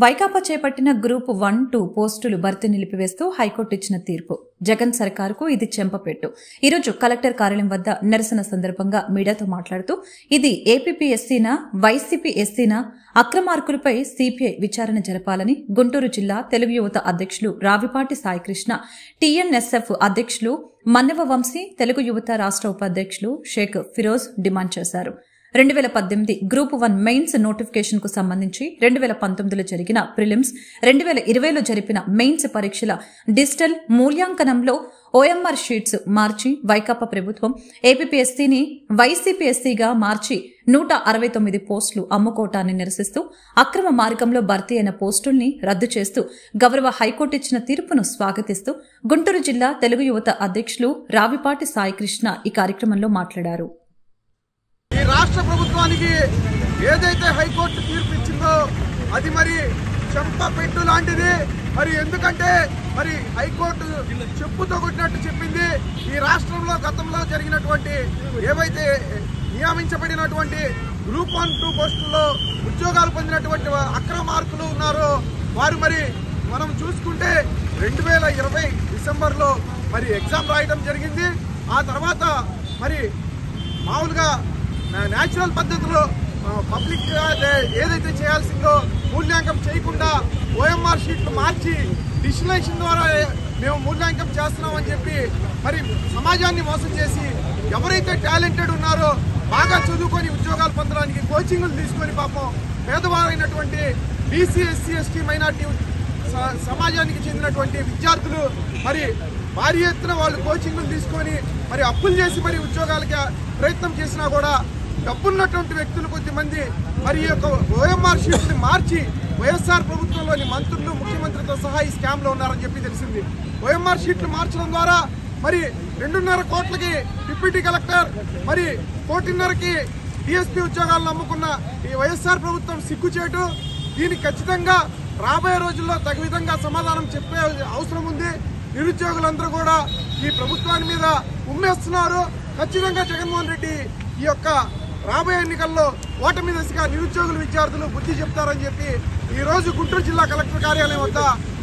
వైకాపా చేపట్టిన గ్రూప్ 1, 2 పోస్టులు భర్తీ నిలిపివేస్తూ హైకోర్టు ఇచ్చిన తీర్పు. జగన్ సర్కారుకు ఇది చెంపపెట్టు. ఈరోజు కలెక్టర్ కార్యాలయం వద్ద నిరసన సందర్భంగా మీడియాతో మాట్లాడుతూ ఇది ఏపీపీ ఎస్సీనా, వైసీపీ ఎస్సీనా, అక్రమార్కులపై సిపిఐ విచారణ జరపాలని గుంటూరు జిల్లా తెలుగు యువత అధ్యక్షులు రావిపాటి సాయికృష్ణ, టీఎన్ఎస్ఎఫ్ అధ్యక్షులు మన్నవ వంశీ, తెలుగు యువత రాష్ట్ర ఉపాధ్యక్షులు షేక్ ఫిరోజ్ డిమాండ్ చేశారు. 2018 గ్రూప్ 1 మెయిన్స్ నోటిఫికేషన్ కు సంబంధించి 2019లో జరిగిన ప్రిలిమ్స్, 2020లో జరిపిన మెయిన్స్ పరీక్షల డిజిటల్ మూల్యాంకనంలో ఓఎంఆర్ షీట్స్ మార్చి వైకాపా ప్రభుత్వం ఏపీఎస్సీని వైసీపీఎస్సీగా మార్చి 169 పోస్టులు అమ్ముకోవటాన్ని నిరసిస్తూ అక్రమ మార్గంలో భర్తీ అయిన పోస్టుల్ని రద్దు చేస్తూ గౌరవ హైకోర్టు ఇచ్చిన తీర్పును స్వాగతిస్తూ గుంటూరు జిల్లా తెలుగు యువత అధ్యక్షులు రావిపాటి సాయికృష్ణ ఈ కార్యక్రమంలో మాట్లాడారు. ఈ రాష్ట్ర ప్రభుత్వానికి ఏదైతే హైకోర్టు తీర్పు ఇచ్చిందో అది మరి చెంపపెట్టు లాంటిది. మరి ఎందుకంటే మరి హైకోర్టు చెప్పుతో కొట్టినట్టు చెప్పింది. ఈ రాష్ట్రంలో గతంలో జరిగినటువంటి ఏవైతే నియమించబడినటువంటి గ్రూప్ 1, 2 పోస్టుల్లో ఉద్యోగాలు పొందినటువంటి అక్రమార్కులు ఉన్నారో వారు మరి మనం చూసుకుంటే 2020 డిసెంబర్లో మరి ఎగ్జామ్ రాయడం జరిగింది. ఆ తర్వాత మరి మామూలుగా న్యాచురల్ పద్ధతిలో పబ్లిక్ ఏదైతే చేయాల్సిందో మూల్యాంకనం చేయకుండా ఓఎంఆర్ షీట్లు మార్చి డిజిటలైజేషన్ ద్వారా మేము మూల్యాంకనం చేస్తున్నామని చెప్పి మరి సమాజాన్ని మోసం చేసి ఎవరైతే టాలెంటెడ్ ఉన్నారో బాగా చదువుకొని ఉద్యోగాలు పొందడానికి కోచింగ్లు తీసుకొని పాపం పేదవారైనటువంటి బీసీ, ఎస్సీ, ఎస్టీ, మైనార్టీ సమాజానికి చెందినటువంటి విద్యార్థులు మరి భారీ ఎత్తున వాళ్ళు కోచింగ్లు తీసుకొని మరి అప్పులు చేసి మరి ఉద్యోగాలకి ప్రయత్నం చేసినా కూడా డబ్బున్నటువంటి వ్యక్తులు కొద్దిమంది మరి ఈ యొక్క ఓఎంఆర్ షీట్ని మార్చి వైఎస్ఆర్ ప్రభుత్వంలోని మంత్రులు, ముఖ్యమంత్రితో సహా ఈ స్కామ్లో ఉన్నారని చెప్పి తెలిసింది. ఓఎంఆర్ షీట్లు మార్చడం ద్వారా మరి 2.5 కోట్లకి డిప్యూటీ కలెక్టర్, మరి 1.5కి డిఎస్పీ ఉద్యోగాలను అమ్ముకున్న ఈ వైఎస్ఆర్ ప్రభుత్వం సిగ్గుచేటు. దీనికి ఖచ్చితంగా రాబోయే రోజుల్లో తగు విధంగా సమాధానం చెప్పే అవసరం ఉంది. నిరుద్యోగులందరూ కూడా ఈ ప్రభుత్వాన్ని మీద ఉమ్మేస్తున్నారు. ఖచ్చితంగా జగన్మోహన్ రెడ్డి ఈ యొక్క రాబోయే ఎన్నికల్లో ఓటమి దశగా నిరుద్యోగులు, విద్యార్థులు బుద్ధి చెప్తారని చెప్పి ఈ రోజు గుంటూరు జిల్లా కలెక్టర్ కార్యాలయం వద్ద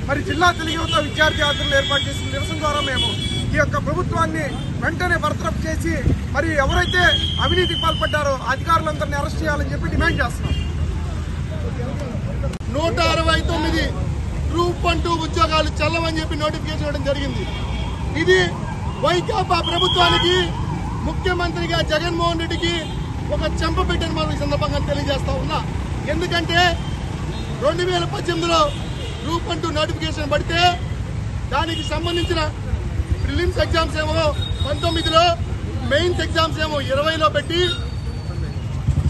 మరి జిల్లా తెలుగు యువత విద్యార్థి ఆధ్వర్యంలో ఏర్పాటు చేసిన నిరసన ద్వారా మేము ఈ యొక్క ప్రభుత్వాన్ని వెంటనే బర్తరఫ్ చేసి మరి ఎవరైతే అవినీతికి పాల్పడ్డారో అధికారులందరినీ అరెస్ట్ చేయాలని చెప్పి డిమాండ్ చేస్తున్నాం. 169 గ్రూప్ 1, 2 ఉద్యోగాలు చెల్లవని చెప్పి నోటిఫికేషన్ ఇవ్వడం జరిగింది. ఇది వైకాపా ప్రభుత్వానికి, ముఖ్యమంత్రిగా జగన్మోహన్ రెడ్డికి ఒక చెంపపెట్టని మనం ఈ సందర్భంగా తెలియజేస్తా ఉన్నా. ఎందుకంటే 2018లో గ్రూప్ 1, 2 నోటిఫికేషన్ పడితే దానికి సంబంధించిన ప్రిలిమ్స్ ఎగ్జామ్స్ ఏమో 19లో, మెయిన్స్ ఎగ్జామ్స్ ఏమో 20లో పెట్టి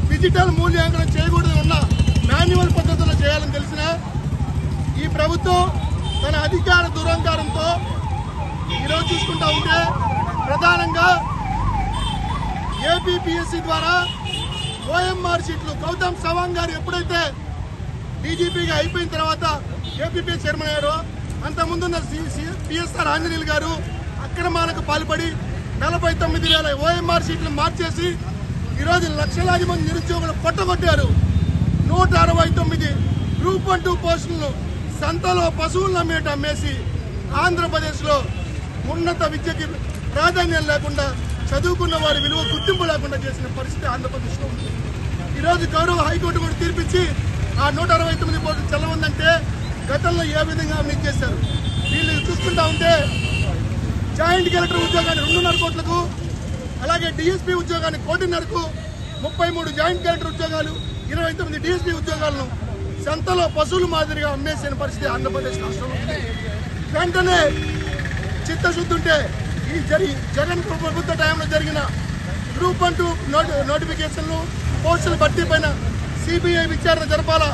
డిజిటల్ మూల్యాంకనం చేయకూడదని ఉన్న మాన్యువల్ పద్ధతిలో చేయాలని తెలిసిన ఈ ప్రభుత్వం తన అధికార దురహంకారంతో ఈరోజు చూసుకుంటా ఉంటే ప్రధానంగా ఏపీఎస్సీ ద్వారా ఓఎంఆర్ షీట్లు గౌతమ్ సవాంగ్ గారు ఎప్పుడైతే డీజీపీగా అయిపోయిన తర్వాత ఏపీఎస్ చైర్మన్ అయ్యారో అంతకుముందున్న పిఎస్ఆర్ ఆంజనేయులు గారు అక్రమాలకు పాల్పడి 49,000 ఓఎంఆర్ షీట్లు మార్చేసి ఈరోజు లక్షలాది మంది నిరుద్యోగులు పొట్టగొట్టారు. 169 గ్రూప్ 1, 2 పోస్టులను సంతలో పశువులను అమ్మేసి ఆంధ్రప్రదేశ్లో ఉన్నత విద్యకి ప్రాధాన్యం లేకుండా, చదువుకున్న వారి విలువ గుర్తింపు లేకుండా చేసిన పరిస్థితి ఆంధ్రప్రదేశ్లో ఉంది. ఈరోజు గౌరవ హైకోర్టు కూడా తీర్పిచ్చి ఆ 169 పోస్టులు చెల్లవందంటే గతంలో ఏ విధంగా అవినీతి చేశారు. వీళ్ళు చూసుకుంటా ఉంటే జాయింట్ కలెక్టర్ ఉద్యోగాన్ని 2.5 కోట్లకు, అలాగే డిఎస్పీ ఉద్యోగాన్ని 1.5కు, 33 జాయింట్ కలెక్టర్ ఉద్యోగాలు, 29 డిఎస్పీ ఉద్యోగాలను సంతలో పశువుల మాదిరిగా అమ్మేసిన పరిస్థితి ఆంధ్రప్రదేశ్ రాష్ట్రంలో ఉంది. వెంటనే చిత్తశుద్ధి ఉంటే ఈ జగన్ ప్రభుత్వ టైంలో జరిగిన గ్రూప్ 1, 2 నోటిఫికేషన్లు, పోస్టుల భర్తీ పైన సిబిఐ విచారణ జరపాలా.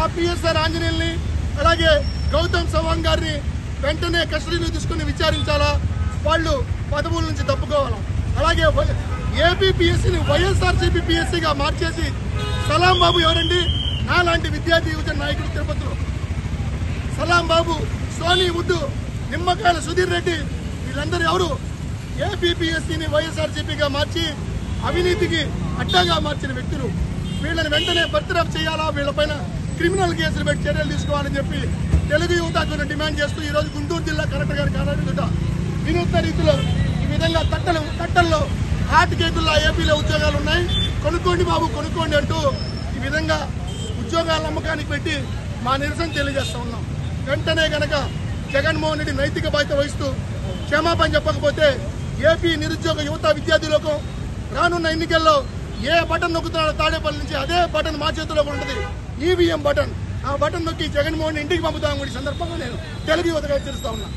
ఆ పిఎస్ఆర్ ఆంజనేయుల్ని, అలాగే గౌతమ్ సవాంగ్ గారిని వెంటనే కస్టడీలో తీసుకుని విచారించాలా. వాళ్ళు పదవుల నుంచి తప్పుకోవాలా. అలాగే ఏపీఎస్సీని వైఎస్ఆర్సీపీ పిఎస్సీగా మార్చేసి సలాం బాబు ఎవరండి? నాలాంటి విద్యార్థి యువజన నాయకుడు తిరుపతిలో సలాం బాబు, సోనీ వుడ్డు, నిమ్మకాయల సుధీర్ రెడ్డి, వీళ్ళందరూ ఎవరు? ఏపీఎస్సీని వైఎస్ఆర్సీపీగా మార్చి అవినీతికి అడ్డాగా మార్చిన వ్యక్తులు. వీళ్ళని వెంటనే బర్తరఫ్ చేయాలా. వీళ్ళపైన క్రిమినల్ కేసులు పెట్టి చర్యలు తీసుకోవాలని చెప్పి తెలుగు యువత డిమాండ్ చేస్తూ ఈరోజు గుంటూరు జిల్లా కలెక్టర్ గారి కార్యాలయం వినూత్న రీతిలో ఈ విధంగా తట్టల్లో హాట్ కేతుల్లో ఏపీలో ఉద్యోగాలు ఉన్నాయి, కొనుక్కోండి బాబు కొనుక్కోండి అంటూ ఈ విధంగా ఉద్యోగాల అమ్మకానికి పెట్టి మా నిరసన తెలియజేస్తా ఉన్నాం. వెంటనే గనక జగన్మోహన్ రెడ్డి నైతిక బాధ్యత వహిస్తూ క్షమాపణ చెప్పకపోతే ఏపీ నిరుద్యోగ యువత విద్యార్థి లోకం రానున్న ఎన్నికల్లో ఏ బటన్ నొక్కుతున్నాడో తాడేపల్లి నుంచి అదే బటన్ మా చేతిలో ఉంటుంది, ఈవీఎం బటన్. ఆ బటన్ నొక్కి జగన్మోహన్ ఇంటికి పంపుతామని సందర్భంగా నేను తెలుగు యువతగా హెచ్చరిస్తా ఉన్నా.